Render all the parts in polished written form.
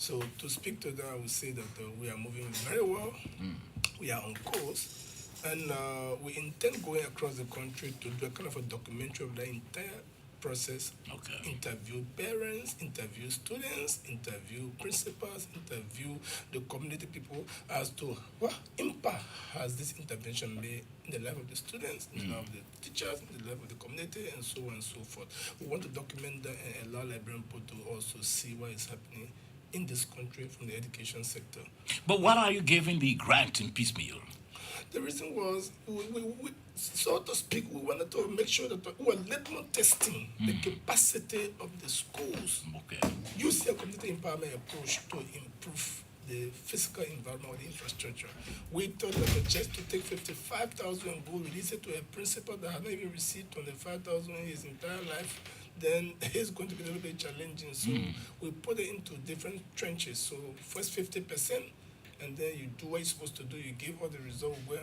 So to speak to that, I would say that we are moving very well. We are on course. And we intend going across the country to do a kind of a documentary of the entire process. Okay. Interview parents, interview students, interview principals, interview the community people as to what impact has this intervention made in the life of the students, in the life of the teachers, in the life of the community, and so on and so forth. We want to document that and allow librarian people to also see what is happening in this country from the education sector. But what are you giving the grant in piecemeal? The reason was, so to speak, we wanted to make sure that we were little testing the capacity of the schools. Okay. Use a community empowerment approach to improve the physical environment or the infrastructure. We thought that just to take 55,000 and go release it to a principal that had not even received 25,000 in his entire life, then it's going to be a little bit challenging. So we put it into different trenches. So first 50%, and then you do what you're supposed to do. You give all the results when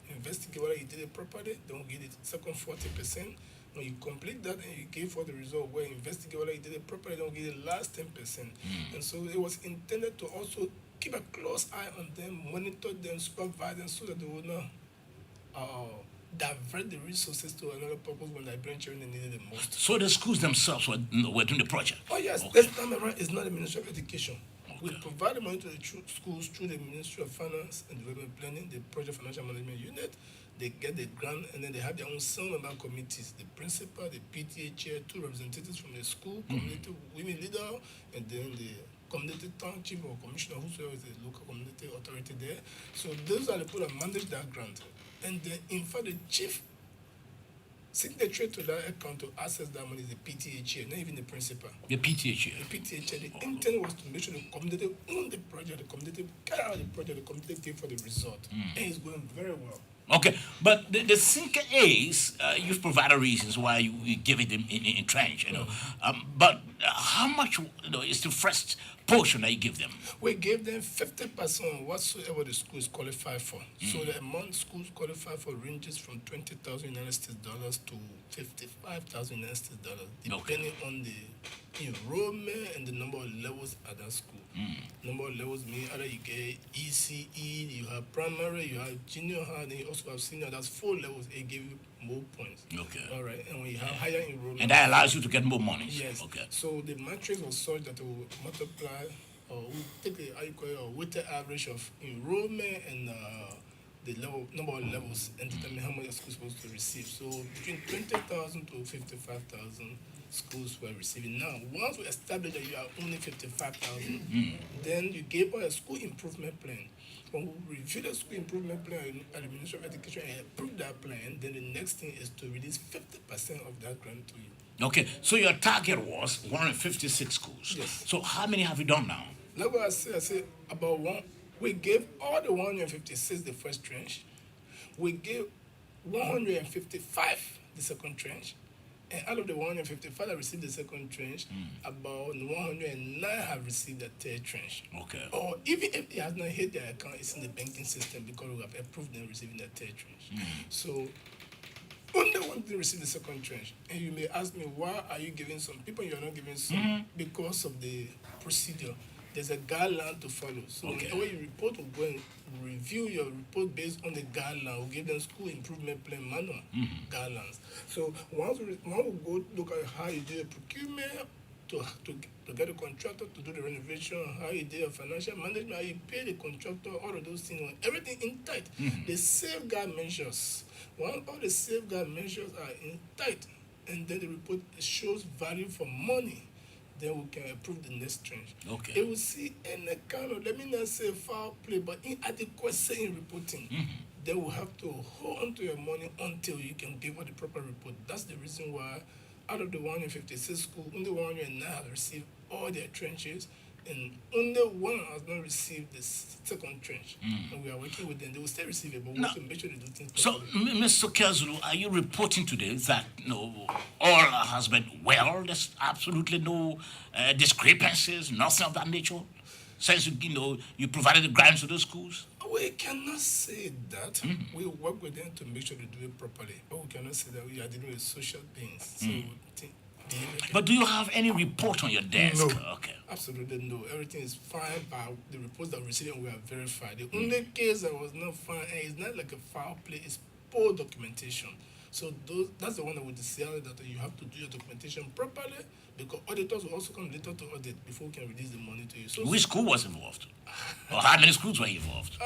investigate whether you did it properly. Don't get it. Second 40%. When you complete that and you give all the result where you investigate whether you did it properly, don't get the last 10%. And so it was intended to also keep a close eye on them, monitor them, supervise them, so that they will not divert the resources to another purpose when Liberian children need it the most. So the schools themselves were doing the project? Oh yes, Okay. this time around it's not the Ministry of Education. We provide the money to the schools through the Ministry of Finance and Development Planning, the Project Financial Management Unit. They get the grant and then they have their own member committees, the principal, the PTA chair, two representatives from the school, community women leader, and then the community town chief or commissioner, whosoever is the local community authority there. So those are the people that manage that grant. And then in fact the chief signatory to that account to access that money is the PTA chair, not even the principal. The PTA chair. The PTA chair, the intent was to make sure the community own the project, the community carry out the project, the community pay for the result. And it's going very well. Okay, but the sinker is, you've provided reasons why you give it in trench, but how much is the first portion that you give them? We gave them 50% whatsoever the schools qualify for. So the amount schools qualify for ranges from 20,000 United States dollars to 55,000 United States dollars, depending on the enrollment and the number of levels at that school. Number of levels mean either you get ECE, you have primary, you have junior high, then you also have senior. That's 4 levels. It gives you more points. Okay. All right. And when you have higher enrollment, and that allows you to get more money. yes. Okay. So the matrix was such that it will multiply, or we take the weighted average of enrollment and the number of levels and determine how much the school is supposed to receive. So between 20,000 to 55,000 schools were receiving. Now, once we establish that you are only 55,000, then you give us a school improvement plan. When we review the school improvement plan at the Ministry of Education and approve that plan, then the next thing is to release 50% of that grant to you. Okay, so your target was 156 schools. Yes. So how many have you done now? Like what I said about one. We gave all the 156 the first tranche. We gave 155 the second tranche. And out of the 155 that received the second tranche, about 109 have received the third tranche. Okay. Or even if it has not hit their account, it's in the banking system because we have approved them receiving the third tranche. So only one didn't receive the second tranche. And you may ask me, why are you giving some people you're not giving some? Because of the procedure. There's a guideline to follow. So whenever you report, we'll go and review your report based on the guideline. We'll give them school improvement plan manual guidelines. So once we go look at how you do a procurement, to get a contractor to do the renovation, how you do your financial management, how you pay the contractor, all of those things, everything in tight. The safeguard measures, all the safeguard measures are in tight, and then the report shows value for money. Then we can approve the next tranche. Okay. It will see any kind of, let me not say foul play, but inadequacy in reporting. They will have to hold on to your money until you can give out the proper report. That's the reason why out of the 156 schools, only 109 have received all their trenches, and only one has not received the second trench. And we are working with them. They will still receive it, but we want to make sure they do things So, properly. Mr. Kezulu, are you reporting today that all has been well? There's absolutely no discrepancies, nothing of that nature? Since you provided the grants to those schools? We cannot say that. We work with them to make sure they do it properly, but we cannot say that we are dealing with social beings. So But do you have any report on your desk? No. Okay. Absolutely no. Everything is fine by the reports that we received and we are verified. The only case that was not fine, and it's not like a foul play, is poor documentation. So that's the one that we decided that you have to do your documentation properly because auditors will also come later to audit before we can release the money to you. So, Which school was involved? Or how many schools were involved?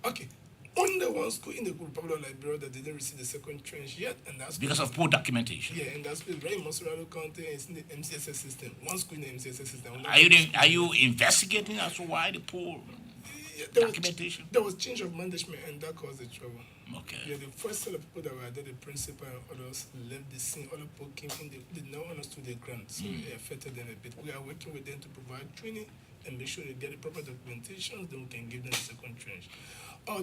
okay. Only one school in the Republic of Liberia that didn't receive the second tranche yet, and that's Because of poor documentation. yeah, and that's very Monserrado County. It's in the MCSS system. One school in the MCSS system. Are you investigating as to why the poor documentation? There was change of management, and that caused the trouble. Okay. Yeah, the first set of people that were there, the principal and others left the scene. Other people came in, they did not understood the grant, so it affected them a bit. We are working with them to provide training and make sure they get the proper documentation, then we can give them the second tranche.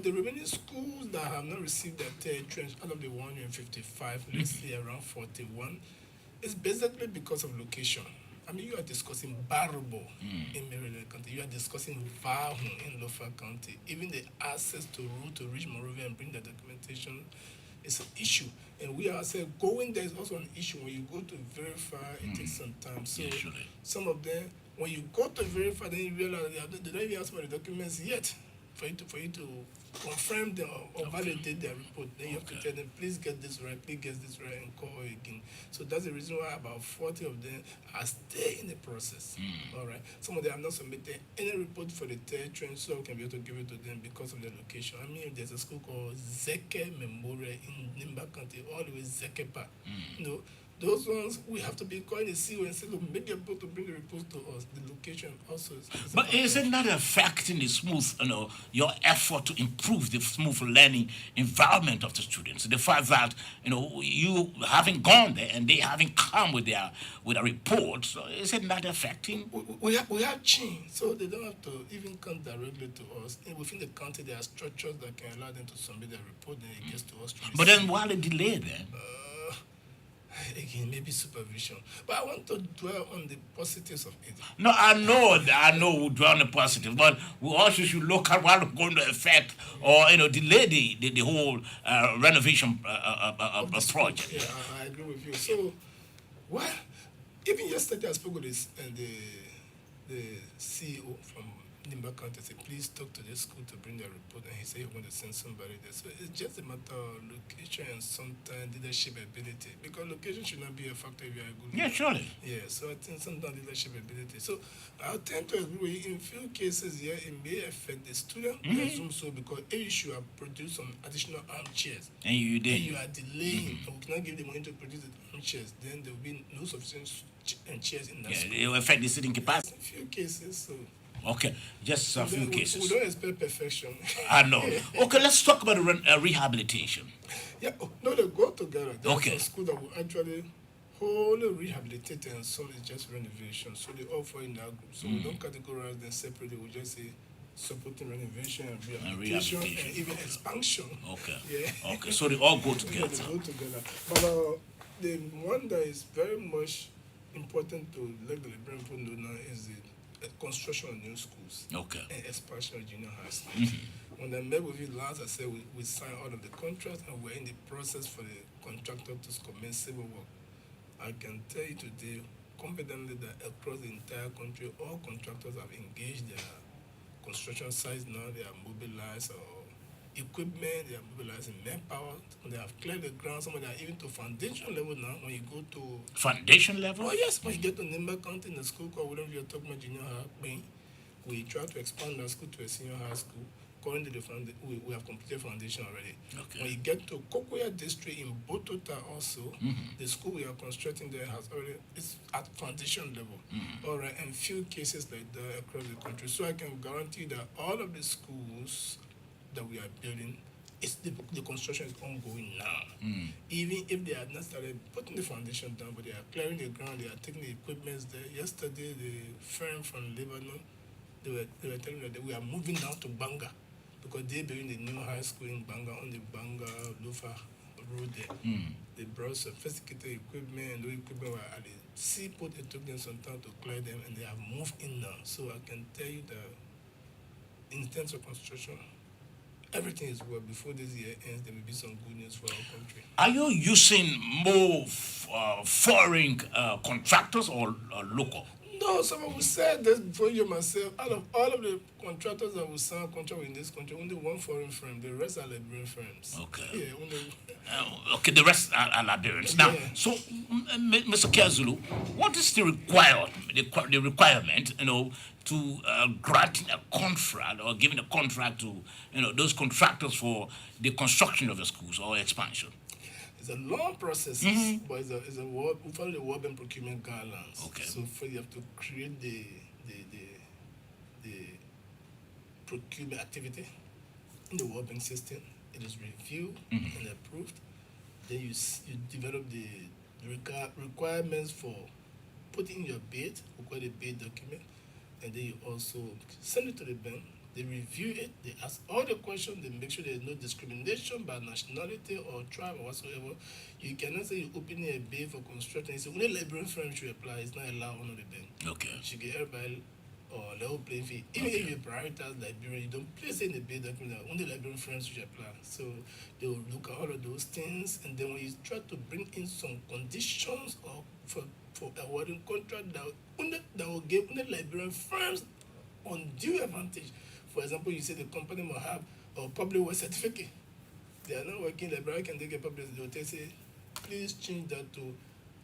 The remaining schools that have not received their third tranche out of the 155, let's say around 41, it's basically because of location. I mean, you are discussing Barbo in Maryland County. You are discussing Vahun in Lofa County. Even the access to road to reach Monrovia and bring the documentation is an issue. And we are saying going there is also an issue. When you go to verify, it takes some time. So some of them, when you go to verify, then you realize they don't even ask for the documents yet for you to confirm them or validate their report. Then you have to tell them, please get this right, please get this right, and call again. So that's the reason why about 40 of them are still in the process. All right. Some of them have not submitted any report for the third tranche, so we can be able to give it to them because of the location. I mean, there's a school called Zeke Memorial in Nimba County, all the way Zeke Park. You know, those ones, we have to be calling the CEO and say, look, make them able to bring the reports to us. The location also is. But is it not affecting the smooth, your effort to improve the smooth learning environment of the students? The fact that, you having gone there and they having come with a report, so is it not affecting? We have changed, so they don't have to even come directly to us. And within the county, there are structures that can allow them to submit their report, then it gets to us. But then why the delay then? Again, maybe supervision. But I want to dwell on the positives of it. No, I know we dwell on the positive, but we also should look at what it's going to affect or, delay the whole renovation project. Yeah, I agree with you. So, even yesterday I spoke with the CEO from Nimba County. I said, please talk to the school to bring their report. And he said he wanted to send somebody there. So it's just a matter of location and sometimes leadership ability. Because location should not be a factor if you are a good leader. Yeah, surely. Yeah, so I think sometimes leadership ability. So I tend to agree in few cases, yeah, it may affect the student. I assume so because if you should have produced some additional armchairs. And you did. And you are delaying, and we cannot give the money to produce the armchairs, then there will be no sufficient chairs in that school. It will affect the sitting capacity. In few cases, so. Okay, just a few cases. We don't expect perfection. I know. Okay, let's talk about rehabilitation. Yeah, no, they go together. There's Okay. a school that will actually wholly rehabilitate and some is just renovation. So they all fall in that group. So we don't categorize them separately. We just say supporting renovation and rehabilitation and even expansion. Okay. Yeah. Okay, so they all go Yeah, together. they go together. But the one that is very much important to let the Liberian people know now is the construction of new schools. Okay. And expansion of junior high schools. When I met with you last, I said we signed all of the contracts and we're in the process for the contractor to commence civil work. I can tell you today confidently that across the entire country, all contractors have engaged their construction sites now. They are mobilized or equipment, they are mobilizing manpower. They have cleared the ground. Some of them are even to foundation level now. When you go to Foundation level? oh yes, when you get to Nimba County in the school called William V. Tokma Junior High, we try to expand our school to a senior high school. Currently, we have completed foundation already. Okay. When you get to Kokoya district in Botota also, the school we are constructing there it's at foundation level. All right, and few cases like that across the country. So I can guarantee that all of the schools that we are building, the construction is ongoing now. Even if they have not started putting the foundation down, but they are clearing the ground, they are taking the equipment there. Yesterday, the firm from Lebanon, they were telling me that we are moving down to Banga because they're building the new high school in Banga on the Banga Lufa road there. They brought sophisticated equipment, and those equipment were at the seaport. It took them some time to clear them, and they have moved in now. So I can tell you that in terms of construction, Everything is well. Before this year ends, there will be some good news for our country. Are you using more foreign contractors or local? No, someone will say this before you myself. Out of all of the contractors that will sign a contract in this country, only one foreign firm. The rest are Liberian firms. Okay. Yeah, only. Okay, the rest are Liberians. Now, Yeah. so, Mr. Kiazulu, what is the the requirement, to granting a contract or giving a contract to, those contractors for the construction of the schools or expansion? It's a long process, but we follow the World Bank procurement guidelines. Okay. So first you have to create the procurement activity in the World Bank system. It is reviewed and approved. Then you develop the requirements for putting your bid, we call it bid document, and then you also send it to the bank. They review it, they ask all the questions, they make sure there's no discrimination by nationality or tribe or whatsoever. You cannot say you're opening a bid for construction and say only Liberian firms should apply, it's not allowed under the bank. Okay. You should get everybody or level playing field. Even if you prioritize Liberia, you don't place it in the bid document that only Liberian firms should apply. So they will look at all of those things, and then when you try to bring in some conditions or for awarding contract that will give only Liberian firms undue advantage. For example, you say the company will have a public work certificate. They are not working in Liberia, can they get public? They will say, please change that to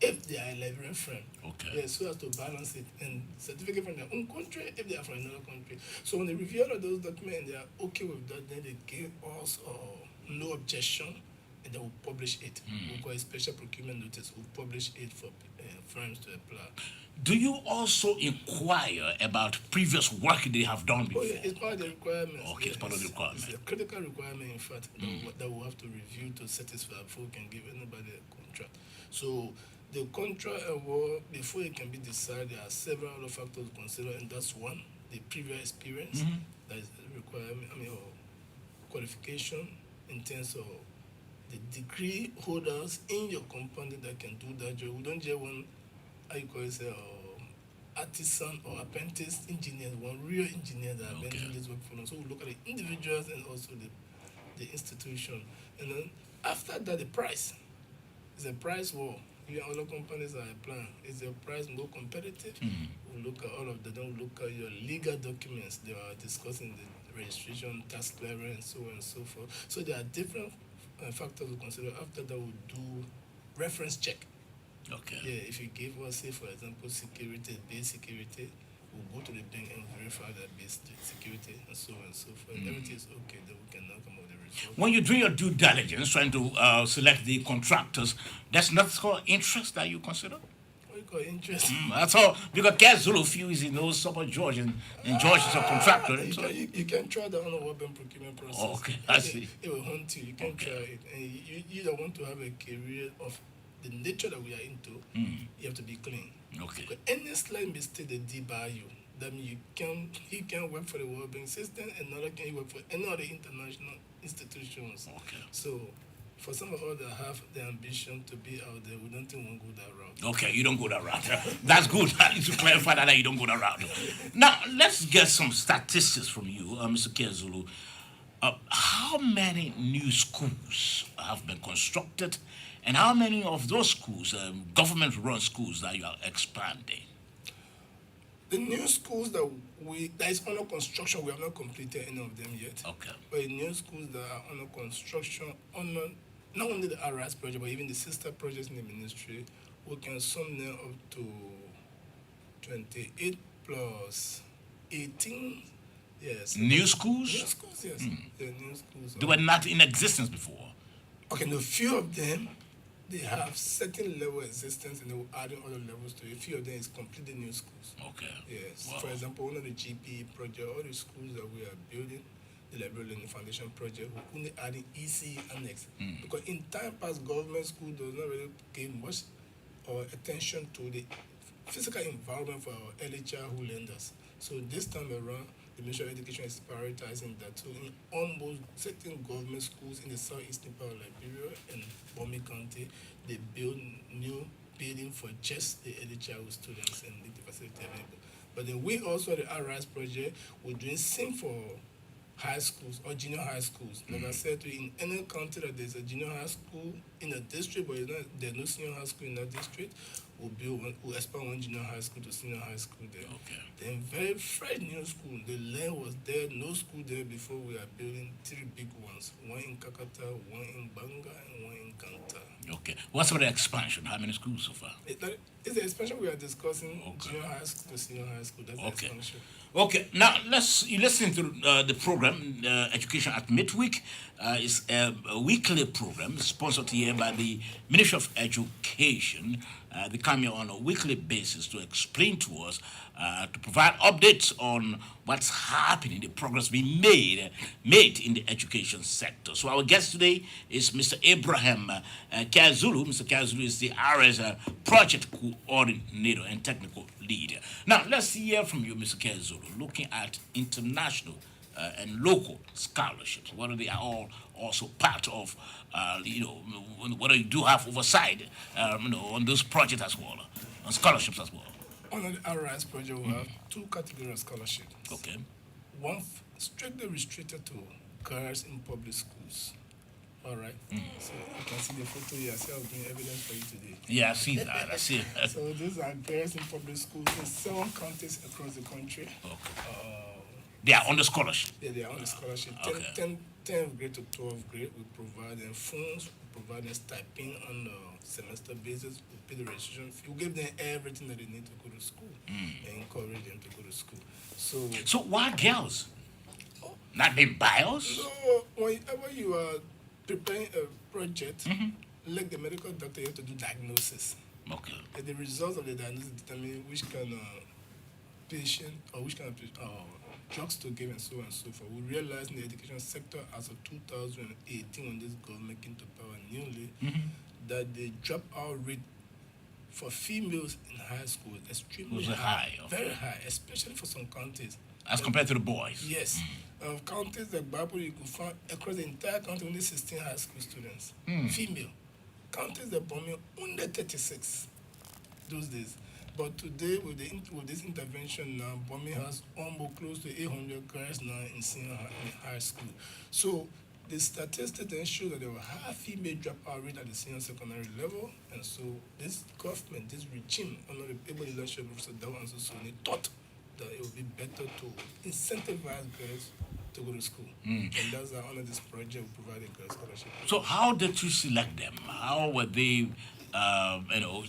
if they are a Liberian firm. Okay. Yeah, so as to balance it. And certificate from their own country if they are from another country. So when they review all of those documents and they are okay with that, then they give us no objection and they will publish it. We'll call it special procurement notice. We'll publish it for firms to apply. Do you also inquire about previous work they have done before? Oh, yeah, it's part of the requirements. Okay, it's part of the requirement. It's a critical requirement, in fact, that we'll have to review to satisfy before we can give anybody a contract. So the contract award, before it can be decided, there are several other factors to consider, and that's one, the previous experience, that is a requirement, or qualification in terms of the degree holders in your company that can do that job. We don't just want, how you call it, artisan or apprentice engineers, one real engineer that have been doing this work for them. So we look at the individuals and also the institution. And then after that, the price. It's a price war. You and other companies are applying. Is the price more competitive? We look at all of them. Then we look at your legal documents. They are discussing the registration, tax clearance, and so on and so forth. So there are different factors to consider. After that, we'll do reference check. Okay. Yeah, if you give us, say, for example, security, base security, we'll go to the bank and verify that base security and so on and so forth. Everything is okay, then we can now come up with the result. When you do your due diligence, trying to select the contractors, that's not called interest that you consider? What do you call interest? That's all. Because Kazulu feels he knows some George, and George is a contractor. You can try the on-a-weapon procurement process. Oh, okay, I see. It will hunt you. You can try it. And you don't want to have a career of the nature that we are into. You have to be clean. Okay. But any slight mistake they did by you, that means he can work for the World Bank system, and another can work for any other international institutions. Okay. So for some of us that have the ambition to be out there, we don't think we'll go that route. Okay, you don't go that route. That's good. I need to clarify that you don't go that route. Now, let's get some statistics from you, Mr. Kezulu. How many new schools have been constructed, and how many of those schools, government-run schools, that you are expanding? The new schools that is under construction, we have not completed any of them yet. Okay. But the new schools that are under construction, not only the RIS project, but even the sister projects in the ministry, we can sum them up to 28 plus 18. Yes. New schools? New schools, yes. The new schools. They were not in existence before. Okay, now a few of them, they have certain level existence, and they will add in other levels to it. A few of them is completely new schools. Okay. Yes. Wow. For example, one of the GPE project, all the schools that we are building, the Library Learning Foundation project, we're only adding ECE annex. Because in time past, government school does not really give much attention to the physical environment for our early childhood learners. So this time around, the Ministry of Education is prioritizing that. So in almost certain government schools in the southeastern part of Liberia and Bomi County, they build new building for just the early childhood students and make the facility available. But then we also, the RIS project, we're doing same for high schools or junior high schools. Like I said, in any county that there's a junior high school in a district, but there's no senior high school in that district, we'll expand one junior high school to senior high school there. Okay. Then very fresh new school. The land was there, no school there before. We are building 3 big ones. One in Kakata, one in Banga, and one in Kanta. Okay. What's about the expansion? How many schools so far? It's the expansion we are discussing. Okay. Junior high school to senior high school. That's the Okay. expansion. Okay, now you're listening to the program, Education at Midweek. It's a weekly program sponsored here by the Ministry of Education. They come here on a weekly basis to explain to us, to provide updates on what's happening, the progress being made in the education sector. So our guest today is Mr. Abraham Kazulu. Mr. Kazulu is the RS project coordinator and technical leader. Now, let's hear from you, Mr. Kazulu, looking at international and local scholarships, whether they are all also part of, whether you do have oversight, on those projects as well, on scholarships as well. On the RIS project, we have 2 categories of scholarships. Okay. One strictly restricted to girls in public schools. All right. So you can see the photo here. I see I'll bring evidence for you today. Yeah, I see that. I see it. So these are girls in public schools in 7 counties across the country. Okay. They are on the scholarship. Yeah, they are on the scholarship. Okay. 10th grade to 12th grade, we provide them phones, we provide them stipend on a semester basis, we pay the registration fee, we give them everything that they need to go to school and encourage them to go to school. So why girls? Not being biased? No, whenever you are preparing a project, like the medical doctor, you have to do diagnosis. Okay. And the results of the diagnosis determine which kind of patient or which kind of drugs to give and so on and so forth. We realized in the education sector as of 2018, when this government came to power newly, that the dropout rate for females in high school is extremely high. Okay. Very high, especially for some counties. As compared to the boys? Yes. Counties like Bible, you could find across the entire country only 16 high school students, female. Counties that Bombay under 36 those days. But today, with this intervention now, Bombay has almost close to 800 girls now in senior high school. So the statistics then show that there were high female dropout rate at the senior secondary level, and so this government, this regime, under the able leadership of Professor Dawa and so they thought that it would be better to incentivize girls to go to school. And that's how under this project we provide a girls scholarship. So how did you select them? How were they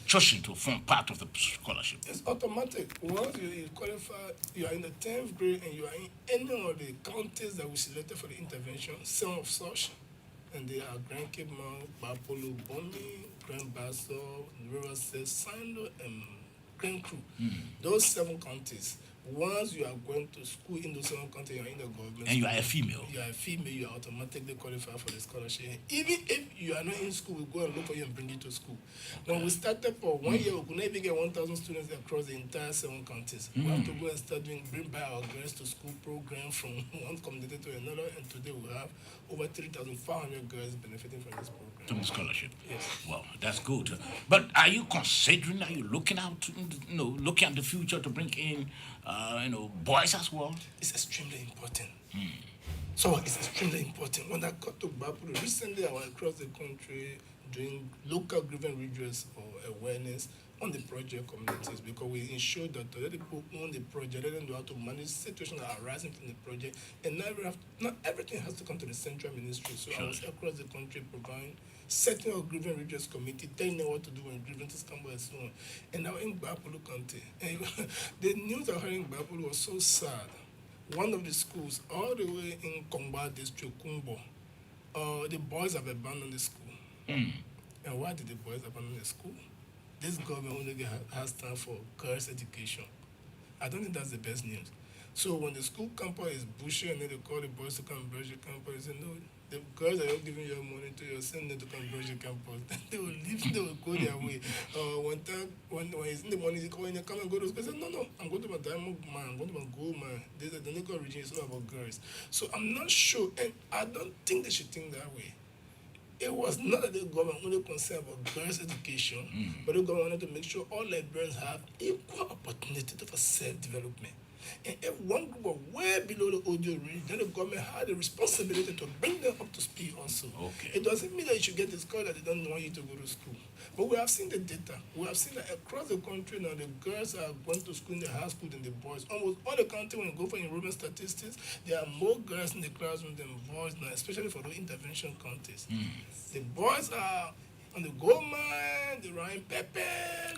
chosen to form part of the scholarship? It's automatic. Once you qualify, you are in the 10th grade and you are in any of the counties that we selected for the intervention, some of such, and they are Grand Cape Mount, Bapolo, Bomi, Grand Basso, River State, Sando, and Grand Crew. Those 7 counties. Once you are going to school in those 7 counties, you are in the government. And you are a female. You are a female, you are automatically qualified for the scholarship. Even if you are not in school, we go and look for you and bring you to school. When we started for 1 year, we could not even get 1,000 students across the entire 7 counties. We have to go and start bring back our girls to school program from one community to another, and today we have over 3,500 girls benefiting from this program. From the scholarship? Yes. Well, that's good. But are you looking out, looking at the future to bring in, boys as well? It's extremely important. So it's extremely important. When I got to Bapuru, recently I was across the country doing local grievance redress or awareness on the project communities, because we ensure that the people own the project, let them know how to manage situations that are arising from the project, and not everything has to come to the central ministry. So I was across the country providing setting up grievance redress committee, telling them what to do when grievances come and so on. And now in Bapulu County, and the news I heard in Bapulu was so sad. One of the schools, all the way in Kongba district, Kumbo, the boys have abandoned the school. And why did the boys abandon the school? This government only has time for girls' education. I don't think that's the best news. So when the school campus is bushy and then they call the boys to come and brush the campus, they say, no, the girls are not giving your money to you, send them to come brush the campus. They will leave, they will go their way. When it's in the morning, they call in, come and go to school. They say, no, I'm going to my diamond man, I'm going to my gold man. The local region is all about girls. So I'm not sure, and I don't think they should think that way. It was not that the government only concerned about girls' education, but the government wanted to make sure all Liberians have equal opportunity for self-development. And if one group are way below the audio range, then the government had the responsibility to bring them up to speed also. Okay. It doesn't mean that you should get the score that they don't want you to go to school. But we have seen the data. We have seen that across the country now, the girls are going to school in the high school than the boys. Almost all the country, when you go for enrollment statistics, there are more girls in the classroom than boys now, especially for the intervention counties. The boys are on the gold mine, the Ryan Pepper.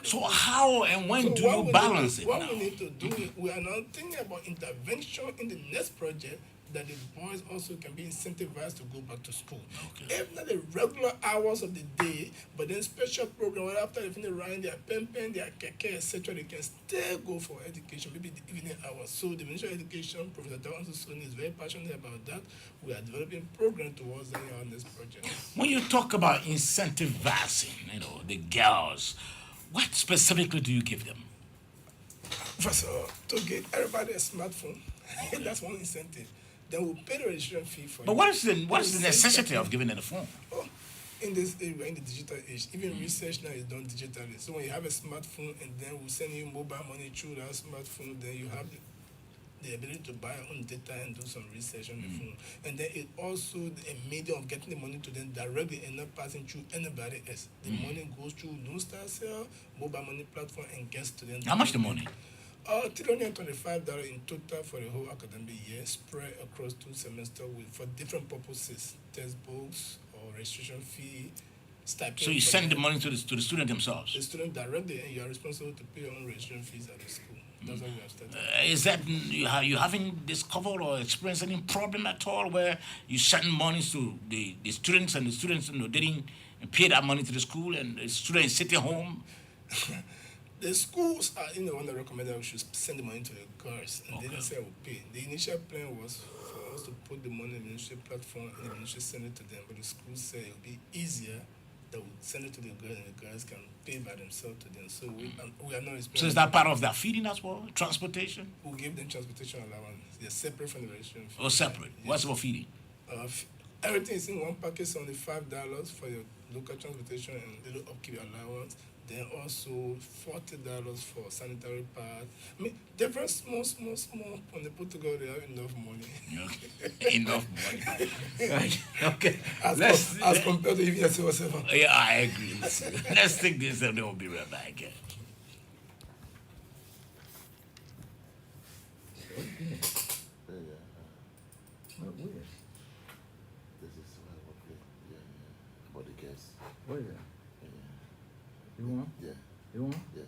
So how and when do what you we balance need, it what now? we need to do is we are now thinking about intervention in the next project that the boys also can be incentivized to go back to school. Okay. If not the regular hours of the day, but then special program where after they finish riding their pen, their keke, etc., they can still go for education, maybe the evening hours. So the Ministry of Education, Professor Dawansu Soni, is very passionate about that. We are developing program towards that on this project. When you talk about incentivizing, the girls, what specifically do you give them? First of all, to get everybody a smartphone, that's one incentive. Then we'll pay the registration fee for But it. what is the necessity of giving them a phone? Oh, in this age, we're in the digital age. Even research now is done digitally. So when you have a smartphone and then we send you mobile money through that smartphone, then you have the ability to buy your own data and do some research on the phone. And then it also a medium of getting the money to them directly and not passing through anybody else. The money goes through Lone Star Cell, mobile money platform, and gets to them. How much the money? $325 in total for the whole academic year, spread across 2 semesters for different purposes, textbooks or registration fee, stipend. So you for send the them. money to the student themselves. The student directly, and you are responsible to pay your own registration fees at the school. That's how we have started. Is that you haven't discovered or experienced any problem at all where you send money to the students and the students didn't pay that money to the school and the student is sitting home? The schools are the one that recommended we should send the money to the girls, and they didn't say we'll pay. The initial plan was for us to put the money in the ministry platform and the ministry send it to them, but the school said it would be easier that we send it to the girls and the girls can pay by themselves to them. So we are not experiencing. So is that part of their feeding as well? Transportation? We'll give them transportation allowance. They're separate from the registration fee. Or separate? Yeah. What's for feeding? Everything is in one package, only $5 for your local transportation and little upkeep allowance. Then also $40 for sanitary pads. I mean, different small. When they put together, they have enough money. Okay. Enough money. Right. Okay. As compared to if you say whatever. Yeah, I agree. Let's take this and then we'll be right back. Where? This is okay. Yeah. For the guests. Where? Yeah. You want? Yeah. You want? Yeah.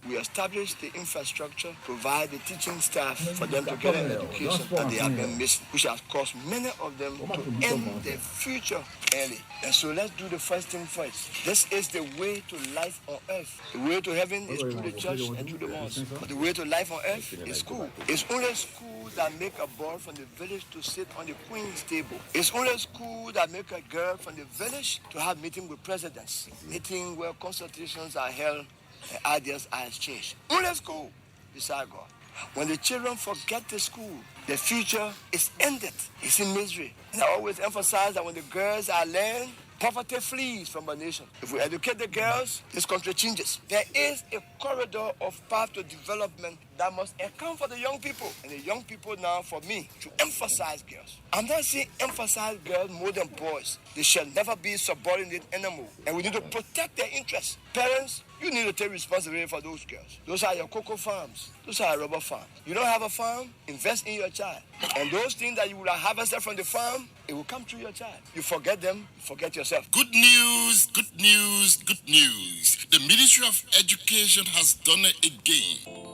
We established the infrastructure, provide the teaching staff for them to get an education that they have been missing, which has caused many of them to end their future early. And so let's do the first thing first. This is the way to life on earth. The way to heaven is through the church and through the mosque. But the way to life on earth is school. It's only school that make a boy from the village to sit on the queen's table. It's only school that make a girl from the village to have meeting with presidents, meeting where consultations are held and ideas are exchanged. Only school beside God. When the children forget the school, the future is ended. It's in misery. And I always emphasize that when the girls are learned, poverty flees from a nation. If we educate the girls, this country changes. There is a corridor of path to development that must account for the young people. And the young people now, for me, to emphasize girls. I'm not saying emphasize girls more than boys. They shall never be subordinate anymore. And we need to protect their interests. Parents, you need to take responsibility for those girls. Those are your cocoa farms. Those are your rubber farms. You don't have a farm? Invest in your child. And those things that you will have harvested from the farm, it will come through your child. You forget them, you forget yourself. Good news, good news, good news. The Ministry of Education has done it again.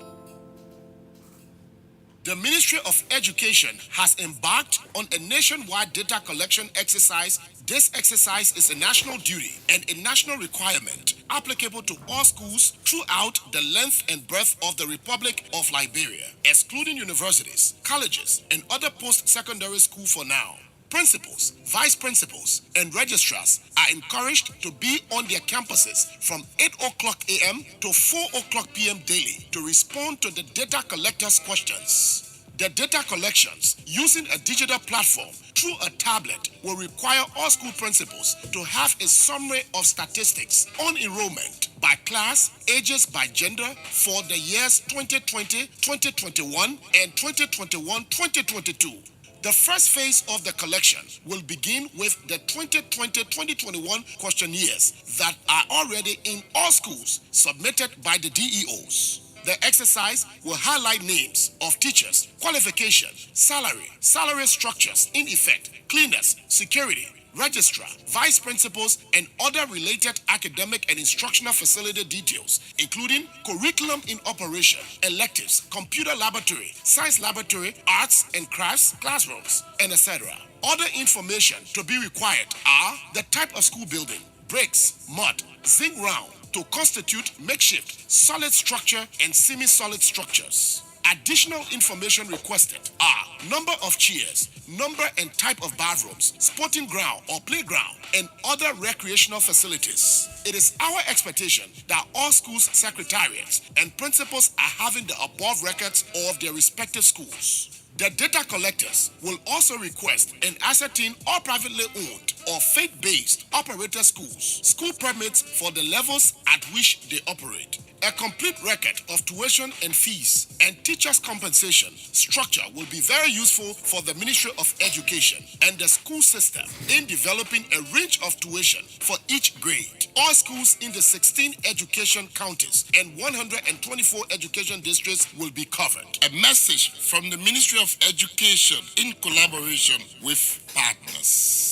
The Ministry of Education has embarked on a nationwide data collection exercise. This exercise is a national duty and a national requirement applicable to all schools throughout the length and breadth of the Republic of Liberia, excluding universities, colleges, and other post-secondary schools for now. Principals, vice principals, and registrars are encouraged to be on their campuses from 8 o'clock a.m. to 4 o'clock p.m. daily to respond to the data collectors' questions. The data collections using a digital platform through a tablet will require all school principals to have a summary of statistics on enrollment by class, ages by gender for the years 2020, 2021, and 2021-2022. The first phase of the collection will begin with the 2020-2021 questionnaires that are already in all schools submitted by the DEOs. The exercise will highlight names of teachers, qualification, salary structures in effect, cleaners, security, registrar, vice principals, and other related academic and instructional facility details, including curriculum in operation, electives, computer laboratory, science laboratory, arts and crafts, classrooms, and etc. Other information to be required are the type of school building, bricks, mud, zinc round, to constitute makeshift, solid structure, and semi-solid structures. Additional information requested are number of chairs, number and type of bathrooms, sporting ground or playground, and other recreational facilities. It is our expectation that all schools' secretariats and principals are having the above records of their respective schools. The data collectors will also request and ascertain all privately owned or faith-based operator schools, school permits for the levels at which they operate, a complete record of tuition and fees, and teachers' compensation structure will be very useful for the Ministry of Education and the school system in developing a range of tuition for each grade. All schools in the 16 education counties and 124 education districts will be covered. A message from the Ministry of Education in collaboration with partners.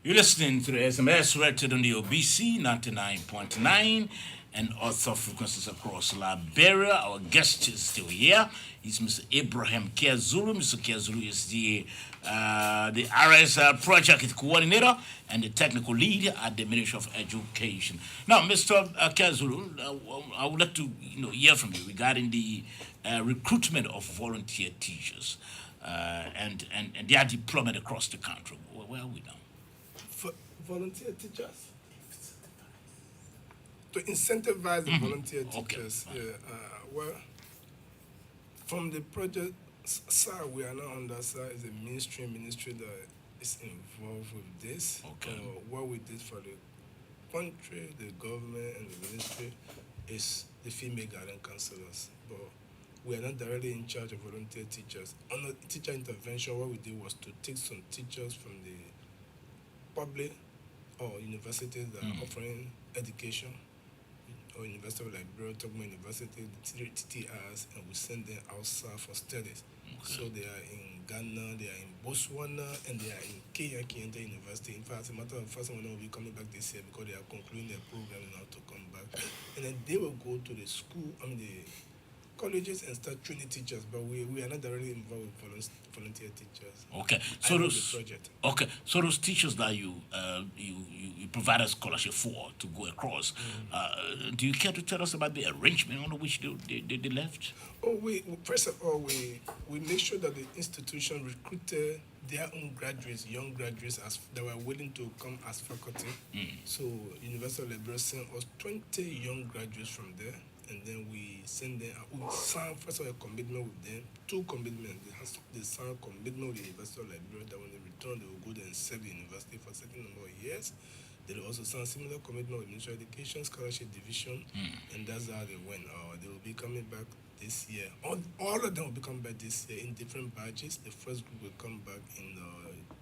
You're listening to the SMS rated on the OBC 99.9 and other frequencies across Liberia. Our guest is still here. He's Mr. Abraham Kiazulu. Mr. Kiazulu is the RS project coordinator and the technical lead at the Ministry of Education. Now, Mr. Kiazulu, I would like to hear from you regarding the recruitment of volunteer teachers and their deployment across the country. Where are we now? For volunteer teachers? To incentivize the volunteer teachers, well, from the project side, we are now under side is a ministry that is involved with this. Okay. What we did for the country, the government, and the ministry is the female guidance counselors. But we are not directly in charge of volunteer teachers. On the teacher intervention, what we did was to take some teachers from the public or universities that are offering education, or University of Liberia, Tokyo University, the TTRs, and we send them outside for studies. Okay. So they are in Ghana, they are in Botswana, and they are in Kenya University. In fact, as a matter of fact, someone will be coming back this year because they are concluding their program now to come back. And then they will go to the school, the colleges and start training teachers, but we are not directly involved with volunteer teachers. Okay, so those teachers that you provide a scholarship for to go across, do you care to tell us about the arrangement under which they left? Oh, first of all, we make sure that the institution recruited their own graduates, young graduates, that were willing to come as faculty. So University of Liberia sent us 20 young graduates from there. And then we send them, we sign first of all a commitment with them, 2 commitments. They sign a commitment with the University of Liberia that when they return, they will go there and serve the university for a certain number of years. They will also sign a similar commitment with the Ministry of Education, Scholarship Division, and that's how they went. They will be coming back this year. All of them will be coming back this year in different batches. The first group will come back in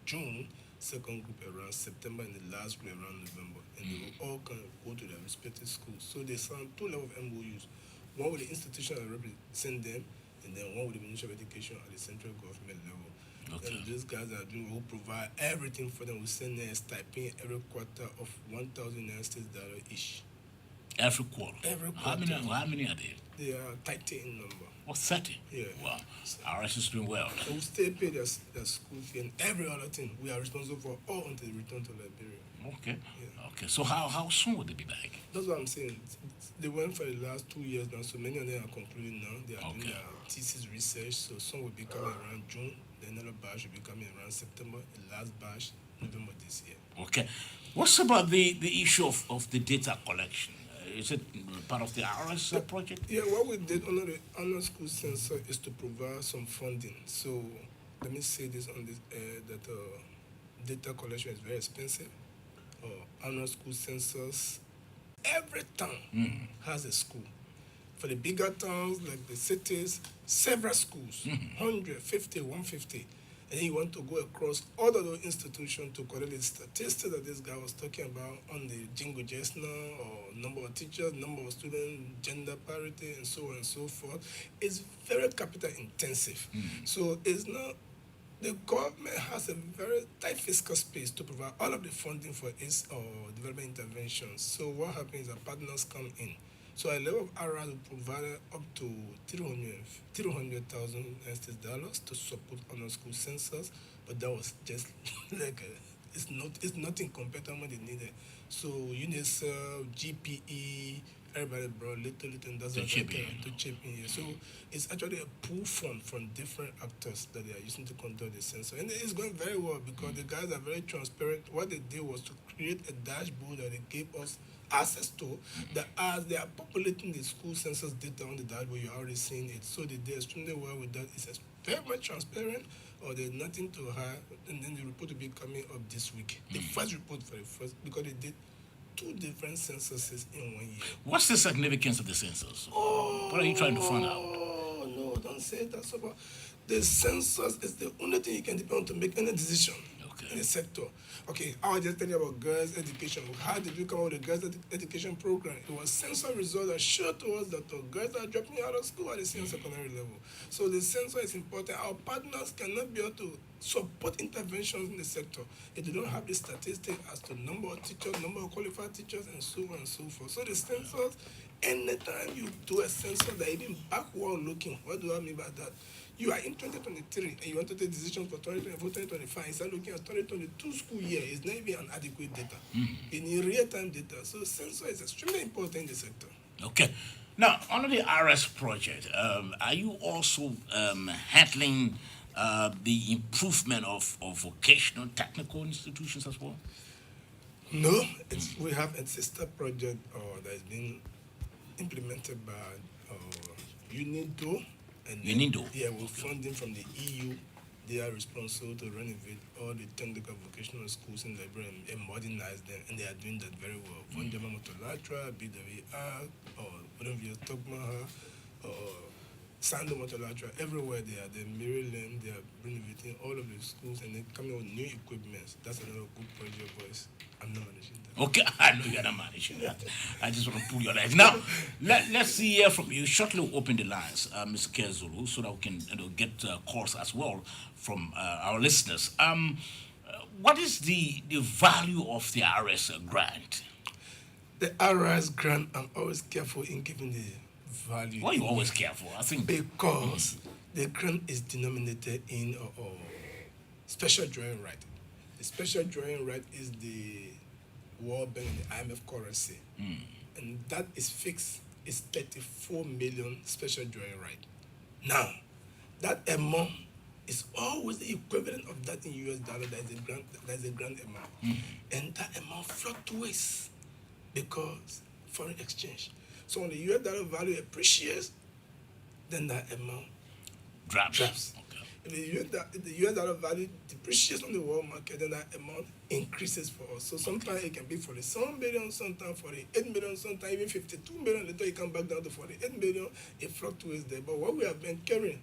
June, second group around September, and the last group around November. And they will all kind of go to their respective schools. So they signed 2 levels of MOUs. One with the institution that represent them, and then one with the Ministry of Education at the central government level. Okay. And these guys are doing, we'll provide everything for them. We send them a stipend every quarter of $1,000 each. Every quarter? Every quarter. How many are there? They are 30 in number. Oh, 30? Yeah. Wow. RS is doing well. So we still pay their school fee and every other thing. We are responsible for all until they return to Liberia. Okay. Yeah. Okay. So how soon will they be back? That's what I'm saying. They went for the last 2 years now, so many of them are concluding now. They are doing their thesis research, so some will be coming around June. The another batch will be coming around September. The last batch, November this year. Okay. What's about the issue of the data collection? Is it part of the RS project? Yeah, what we did under the honor school censor is to provide some funding. So let me say this on this that data collection is very expensive. Honor school census, every town has a school. For the bigger towns like the cities, several schools, 150, 150. And then you want to go across all of those institutions to collect the statistics that this guy was talking about on the jingle just now, or number of teachers, number of students, gender parity, and so on and so forth. It's very capital intensive. So it's not, the government has a very tight fiscal space to provide all of the funding for its development interventions. So what happens is that partners come in. So a level of RS provided up to $300,000 to support honor school census, but that was just like it's nothing compared to what they needed. So UNICEF, GPE, everybody brought little, and that's To chip in. to chip in here. So it's actually a pool fund from different actors that they are using to conduct the census, and it's going very well because the guys are very transparent. What they did was to create a dashboard that they gave us access to, that as they are populating the school census data on the dashboard, you're already seeing it. So they did extremely well with that. It's very much transparent, or there's nothing to hide, and then the report will be coming up this week. The first report for the first, because they did 2 different censuses in 1 year. What's the significance of the census? What are you trying to find out? Oh, no, don't say that. So about the census is the only thing you can depend on to make any decision in the sector. Okay, I was just telling you about girls' education. How did we come up with the girls' education program? It was census results that showed to us that girls are dropping out of school at the senior secondary level. So the census is important. Our partners cannot be able to support interventions in the sector if they don't have the statistics as to number of teachers, number of qualified teachers, and so on and so forth. So the census, anytime you do a census that is even backward looking, what do I mean by that? You are in 2023 and you want to take decisions for 2024, 2025. Instead of looking at 2022 school year, it's not even an adequate data. In real-time data. So census is extremely important in the sector. Okay. Now, under the RS project, are you also handling the improvement of vocational technical institutions as well? No, we have a sister project that is being implemented by UNIDO. And UNIDO? Yeah, with funding from the EU. They are responsible to renovate all the technical vocational schools in Liberia and modernize them, and they are doing that very well. Vonjama Motolatra, BWR, or Whatever Togmaha, or Sando Motolatra, everywhere they are. They're Maryland, they are renovating all of the schools, and they're coming with new equipment. That's another good project, boys. I'm not managing that. Okay, I know you're not managing that. I just want to pull your legs. Now, let's hear from you. Shortly we'll open the lines, Mr. Kezulu, so that we can get calls as well from our listeners. What is the value of the RS grant? The RS grant, I'm always careful in giving the value. Why are you always careful? I think because the grant is denominated in special drawing right. The special drawing right is the World Bank and the IMF currency. And that is fixed. It's 34 million special drawing right. Now, that amount is always the equivalent of that in US dollar. That is a grant amount. And that amount fluctuates because foreign exchange. So when the US dollar value appreciates, then that amount drops. Okay. If the US dollar value depreciates on the world market, then that amount increases for us. So sometimes it can be 47 billion, sometimes 48 million, sometimes even 52 million. Later you come back down to 48 million. It fluctuates there. But what we have been carrying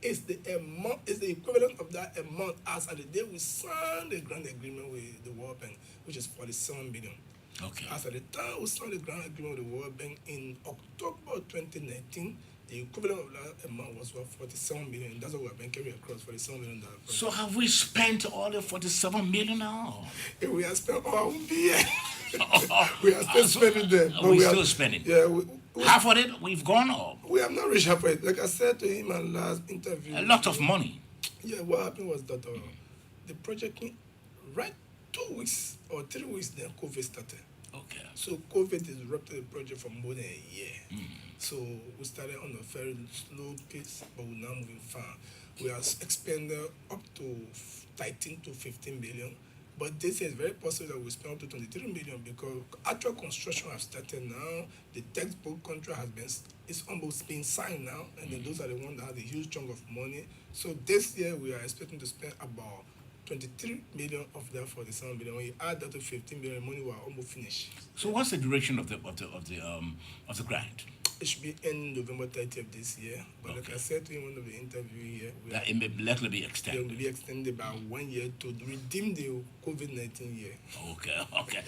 is the amount, is the equivalent of that amount as at the day we signed the grant agreement with the World Bank, which is 47 billion. Okay. As at the time we signed the grant agreement with the World Bank in October 2019, the equivalent of that amount was 47 million. That's what we have been carrying across, $47 million. So have we spent all the 47 million now? If we have spent all, I won't be here. We are still spending them. We're still spending. Yeah. Half of it we've gone up. We have not reached half of it. Like I said to him in last interview. A lot of money. Yeah, what happened was that the project, right 2 weeks or 3 weeks, then COVID started. Okay. So COVID disrupted the project for more than a year. So we started on a very slow pace, but we're now moving fast. We are expending up to 13 to 15 billion. But this is very possible that we spend up to 23 million because actual construction has started now. The textbook contract it's almost been signed now, and then those are the ones that have a huge chunk of money. So this year we are expecting to spend about 23 million of that for the 7 million. When you add that to 15 million, money will almost finish. So what's the duration of the grant? It should be in November 30th this year. But like I said to you in one of the interview here, That it may likely be they extended. will be extended by 1 year to redeem the COVID-19 year. Okay.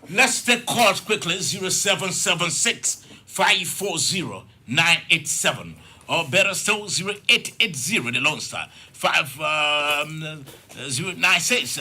Let's take calls quickly. 0776 540 987. Or better still, 0880, the Lone Star. 096.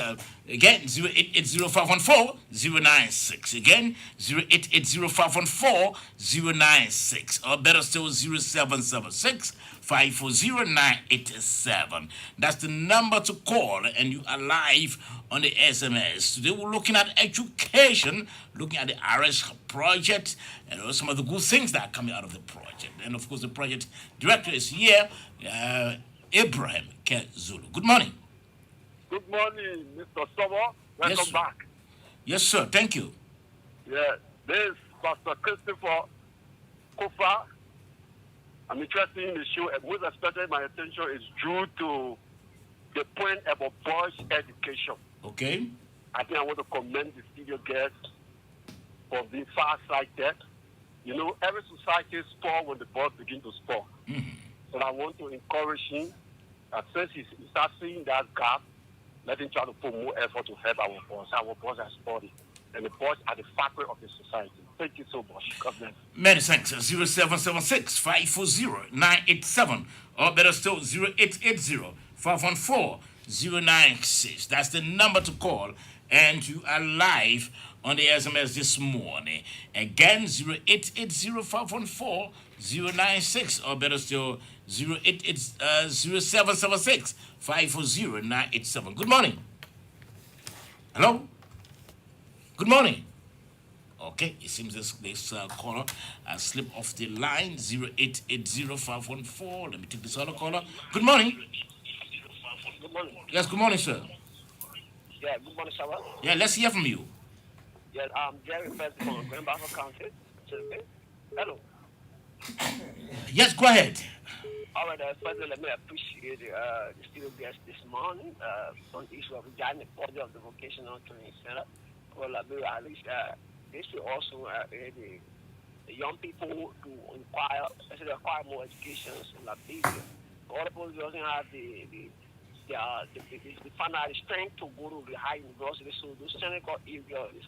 Again, 0880-514-096. Again, 0880-514-096. Or better still, 0776 540-987. That's the number to call, and you are live on the SMS. Today we're looking at education, looking at the RS project, and some of the good things that are coming out of the project. And of course, the project director is here, Abraham Zulu. Good morning. Good morning, Mr. Somo. Welcome back. Yes, sir. Thank you. Yeah, this is Pastor Christopher Kofa. I'm interested in the show, and most especially my attention is due to the point about boys' education. Okay. I think I want to commend the studio guest for being far-sighted. You know, every society sport when the boys begin to sport. Mm-hmm. So I want to encourage him that since he starts seeing that gap, let him try to put more effort to help our boys. Our boys are sporty, and the boys are the fabric of the society. Thank you so much. God bless. Many thanks. 0776 540 987. Or better still, 0880 514 096. That's the number to call. And you are live on the SMS this morning. Again, 0880 514 096. Or better still, 0776 540 987. Good morning. Hello? Good morning. Okay, it seems this caller has slipped off the line. 0880-514. Let me take this other caller. Good morning. Good morning. Yes, good morning, sir. Yeah, good morning, Shawa. Yeah, let's hear from you. Yeah, I'm Jerry First from Grand Basel County. Hello. Yes, go ahead. All right, firstly, let me appreciate the studio guest this morning on the issue of regarding the body of the vocational training center. Well, at least they should also the young people to acquire more education in Liberia. All the people doesn't have the financial strength to go to the high university. So those technical areas is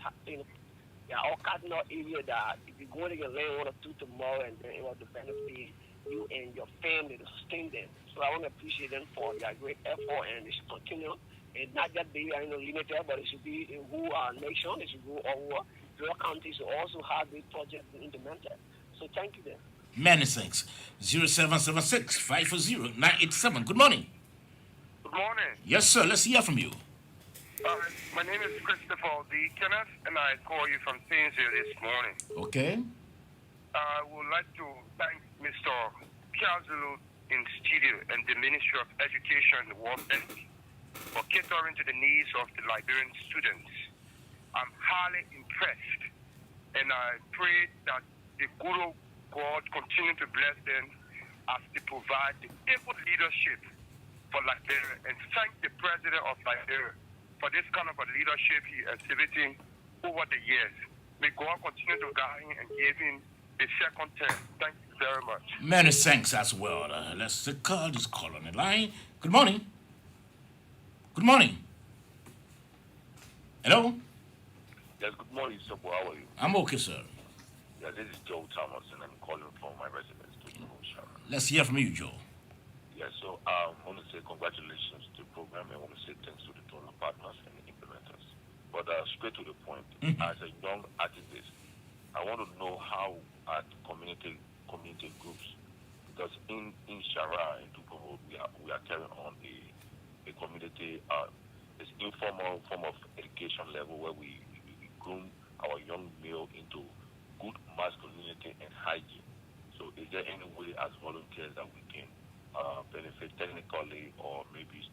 there are all cardinal areas that if you go to learn one or two tomorrow, and then it will benefit you and your family to sustain them. So I want to appreciate them for their great effort, and they should continue. And not just be limited, but it should be in whole nation. It should go over. Your counties also have the project implemented. So thank you then. Many thanks. 0776 540 987. Good morning. Good morning. Yes, sir. Let's hear from you. My name is Christopher D. Kenneth, and I call you from Painesville this morning. Okay. I would like to thank Mr. Zulu in studio and the Ministry of Education and World Bank for catering to the needs of the Liberian students. I'm highly impressed, and I pray that the Guru God continue to bless them as they provide the able leadership for Liberia, and thank the President of Liberia for this kind of a leadership he is exhibiting over the years. May God continue to guide him and give him the second term. Thank you very much. Many thanks as well. Let's call this call on the line. Good morning. Good morning. Hello? Yes, good morning, sir. How are you? I'm okay, sir. Yeah, this is Joe Thomas, and I'm calling from my residence to Shara. Let's hear from you, Joe. Yeah, so I want to say congratulations to the program, and I want to say thanks to the donor partners and the implementers. But straight to the point, as a young activist, I want to know how at community groups, because in Shara and Dukomo, we are carrying on a community, this informal form of education level where we groom our young male into good masculinity and hygiene. So is there any way as volunteers that we can benefit technically or maybe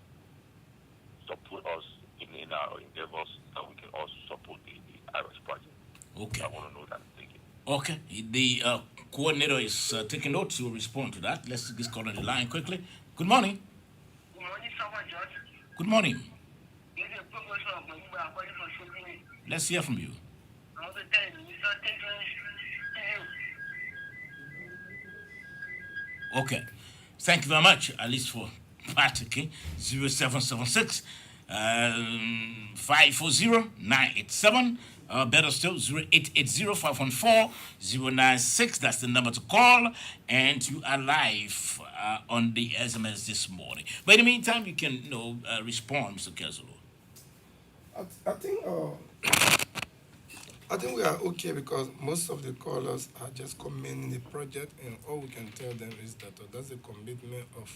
support us in in our endeavors that we can also support the IRIS project. Okay. I want to know that. Thank you. Okay. The coordinator is taking notes. He will respond to that. Let's just call on the line quickly. Good morning. Good morning, someone, George. Good morning. This is a proposal of my I'm calling from Shogini. Let's hear from you. I want to tell you, Mr. Thank you. Okay. Thank you very much, at least for partaking. 0776 540 987. Better still, 0880-514-096. That's the number to call. And you are live on the SMS this morning. But in the meantime, you can respond, Mr. Kezolo. I think we are okay because most of the callers are just commenting the project, and all we can tell them is that that's a commitment of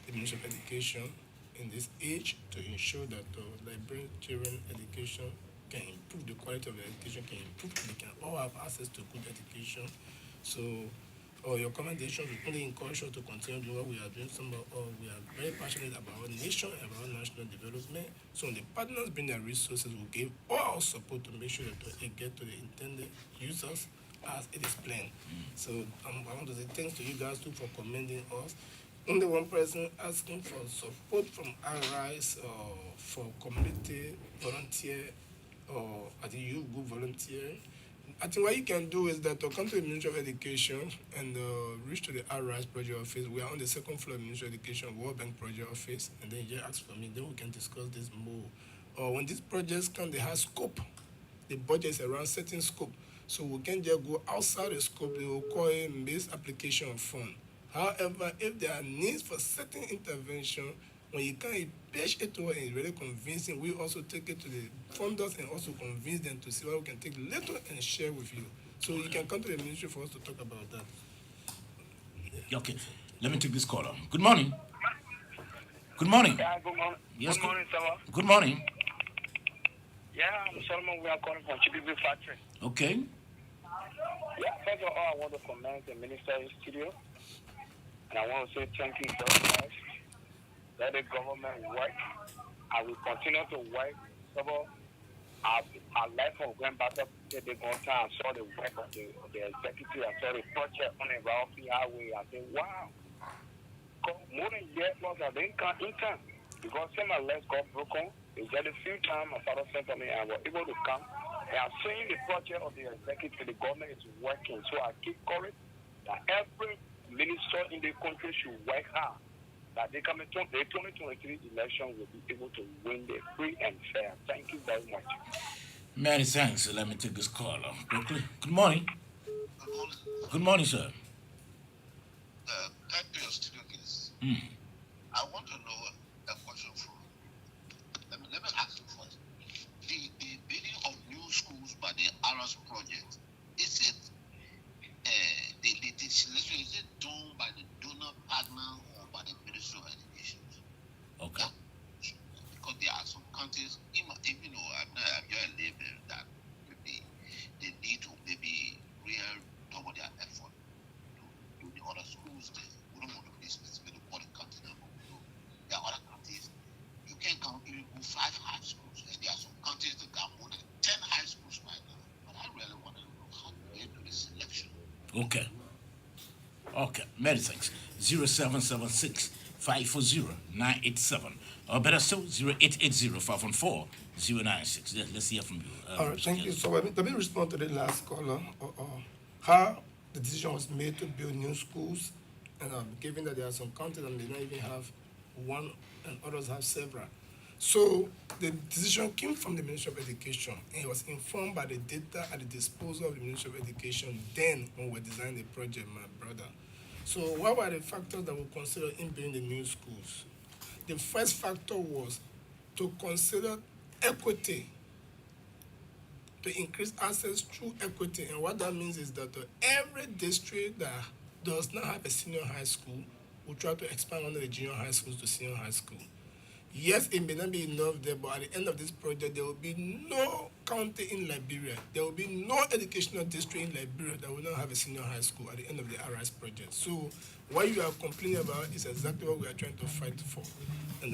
the Ministry of Education in this age to ensure that Liberian children education can improve, the quality of the education can improve, they can all have access to good education. So your commendations will only encourage us to continue doing what we are doing. We are very passionate about our nation and about national development. So when the partners bring their resources, we'll give all our support to make sure that it get to the intended users as it is planned. So I want to say thanks to you guys too for commending us. Only one person asking for support from RISE for community volunteer or I think you good volunteer. I think what you can do is that come to the Ministry of Education and reach to the RISE project office. We are on the second floor of the Ministry of Education, World Bank project office, and then you just ask for me. Then we can discuss this more. When these projects come, they have scope. The budget is around certain scope. So we can just go outside the scope. They will call it base application of fund. However, if there are needs for certain intervention, when you can pitch it to us and it's really convincing, we also take it to the funders and also convince them to see what we can take later and share with you. So you can come to the ministry for us to talk about that. Yeah. Okay. Let me take this caller. Good morning. Good morning. Yeah, good morning. Yes, good morning, sir. Good morning. Yeah, I'm Solomon. We are calling from Chibibi Factory. Okay. Yeah, first of all, I want to commend the minister in studio. And I want to say thank you very much. Let the government work. I will continue to work. I left from going back up to the time. I saw the work of the executive. I saw the project on the Ralph Highway. I said, wow. More than a year plus, I didn't come in time. Because some of my legs got broken. It's just a few times my father said to me, I was able to come. And I'm seeing the project of the executive, the government is working. So I keep calling that every minister in the country should work hard. That the 2023 election will be able to win the free and fair. Thank you very much. Many thanks. Let me take this call quickly. Good morning. Good morning. Good morning, sir. Thank you, studio case. I want to know a question from. Let me ask you first. The building of new schools by the ARAS project, is it the legislation, is it done by the donor partner or by the Ministry of Education? Okay. Yeah. Because there are some countries, I'm just a label that maybe they need to maybe double their effort to do the other schools. We don't want to be specific to the country number. There are other countries, you can count even 5 high schools, and there are some countries that got more than 10 high schools right now. But I really want to know how they do the selection. Okay. Okay. Many thanks. 0776 540 987. Or better still, 0880 514 096. Let's hear from you. All right, thank you. So let me respond to the last caller. How the decision was made to build new schools, and given that there are some countries and they don't even have one and others have several. So the decision came from the Ministry of Education, and it was informed by the data at the disposal of the Ministry of Education then when we designed the project, my brother. So what were the factors that we considered in building the new schools? The first factor was to consider equity, to increase access through equity. And what that means is that every district that does not have a senior high school will try to expand one of the junior high schools to senior high school. Yes, it may not be enough there, but at the end of this project, there will be no county in Liberia. There will be no educational district in Liberia that will not have a senior high school at the end of the RISE project. So what you are complaining about is exactly what we are trying to fight for. And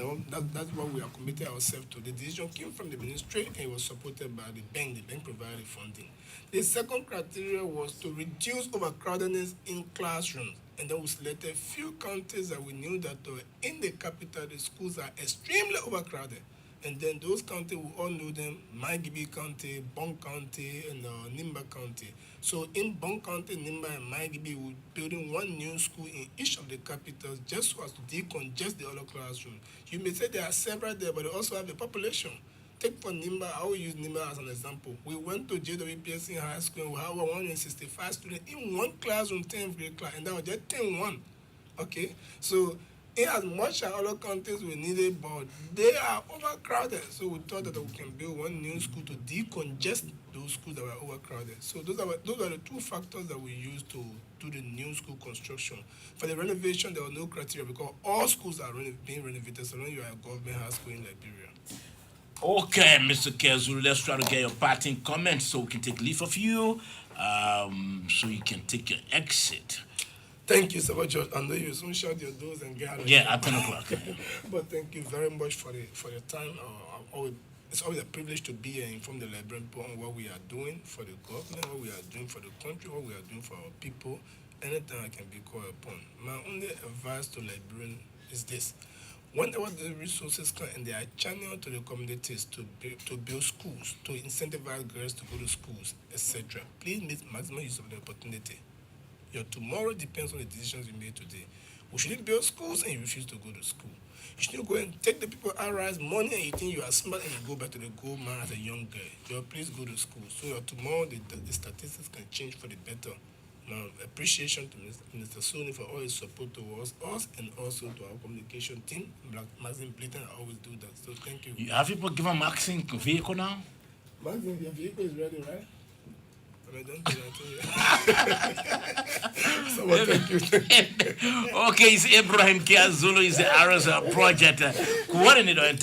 that's what we are committed ourselves to. The decision came from the ministry and it was supported by the bank. The bank provided funding. The second criteria was to reduce overcrowdedness in classrooms. And then we selected few counties that we knew that in the capital, the schools are extremely overcrowded. And then those counties, we all know them, Maigibi County, Bon County, and Nimba County. So in Bon County, Nimba, and Maigibi, we're building one new school in each of the capitals just so as to decongest the other classroom. You may say there are several there, but they also have a population. Take for Nimba, I will use Nimba as an example. We went to JWPSC High School and we had 165 students in one classroom, 10th grade class, and that was just 10-1. Okay? So in as much as other countries we needed, but they are overcrowded. So we thought that we can build one new school to decongest those schools that were overcrowded. So those are the two factors that we used to do the new school construction. For the renovation, there was no criteria because all schools are being renovated, so long you are a government high school in Liberia. Okay, Mr. Kezulu, let's try to get your parting comments so we can take leave of you, so you can take your exit. Thank you so much, George. I know you soon shut your doors and get out of Yeah, here. at 10 o'clock. But thank you very much for your time. It's always a privilege to be here and inform the Liberian people on what we are doing for the government, what we are doing for the country, what we are doing for our people. Anytime I can be called upon. My only advice to Liberians is this. Whenever the resources come and they are channeled to the communities to build schools, to incentivize girls to go to schools, etc., please make maximum use of the opportunity. Your tomorrow depends on the decisions you made today. We shouldn't build schools and you refuse to go to school. You shouldn't go and take the people outright money and you think you are smart and you go back to the gold mine as a young girl. Please go to school. So your tomorrow, the statistics can change for the better. Now, appreciation to Mr. Sony for all his support towards us and also to our communication team. Maxim Blayton, I always do that. So thank you. Have you given Maxim a vehicle now? Maxim, your vehicle is ready, right? I don't do that. So thank you. Okay, it's Ibrahim Kezulu, is the Arizona project coordinator.